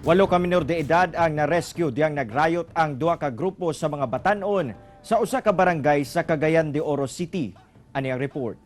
Walo ka minor de edad ang na-rescue diyang nagrayot ang duha ka grupo sa mga batanon sa usa ka barangay sa Cagayan de Oro City. Ani ang report.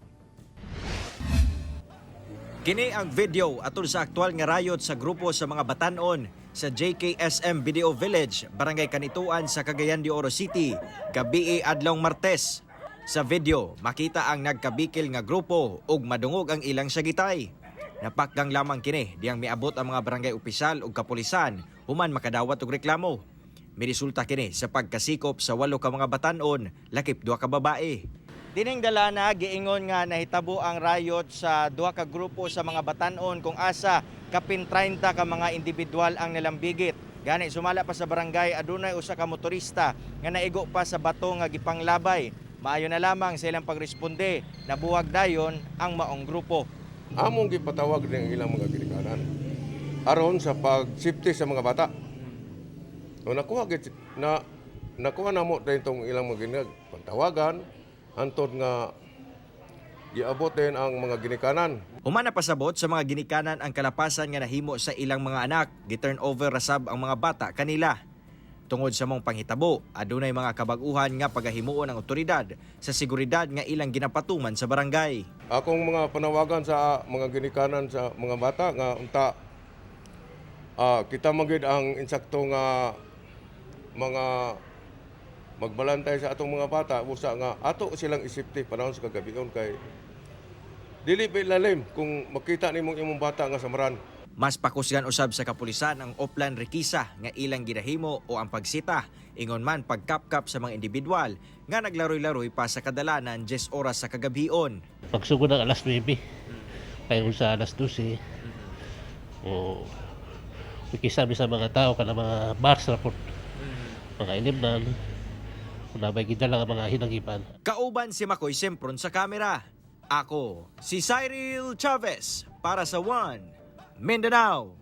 Kini ang video atol sa aktual nga rayot sa grupo sa mga batanon sa JKSM Video Village, Barangay Kanituan sa Cagayan de Oro City, gabi adlong Martes. Sa video, makita ang nagkabikil nga grupo ug madungog ang ilang sagitay. Napakgang lamang kini diyang miabot ang mga barangay opisyal ug kapulisan human makadawat og reklamo. Miresulta kini sa pagkasikop sa 8 ka mga batanon, lakip 2 ka babae. Dining dalana giingon nga nahitabo ang riot sa 2 ka grupo sa mga batanon kung asa kapin 30 ka mga individual ang nalambigit. Gani sumala pa sa barangay adunay usa ka motorista nga naigo pa sa bato nga gipanglabay. Maayo na lamang sa ilang pagresponde, nabuwag dayon ang maong grupo. Among gipatawag ng ilang mga ginikanan aron sa pag-safety sa mga bata. So nakuha na mo tayong ilang mga ginikanan pagtawagan antod nga giabotin ang mga ginikanan. Human na pasabot sa mga ginikanan ang kalapasan nga nahimo sa ilang mga anak, gi-turn over rasab ang mga bata kanila. Tungod sa mong panghitabo, adunay mga kabag-uhan nga pagahimuon ng otoridad sa seguridad nga ilang ginapatuman sa barangay. Akong mga panawagan sa mga ginikanan sa mga bata nga unta kita magid ang insakto nga mga magbalantay sa atong mga bata busa nga ato silang isipti panahon sa kagabion kay dili pa ilalim kung makita nimong imong bata nga samaran. Mas pakusgan usab sa kapulisan ang offline rekisa nga ilang ginahimo o ang pagsita, ingon man pagkapkap sa mga individual nga naglaroy-laroy pa sa kadalanan 10 oras sa kagabion. Pagsugod ng alas 9, kayo sa alas 12, kikisabi sa mga tao ka na mga bars report, mga ilimnan, kung nabay gidala ang mga hinagipan. Kauban si Makoy Sempron sa kamera. Ako, si Cyril Chavez para sa One Mindanao.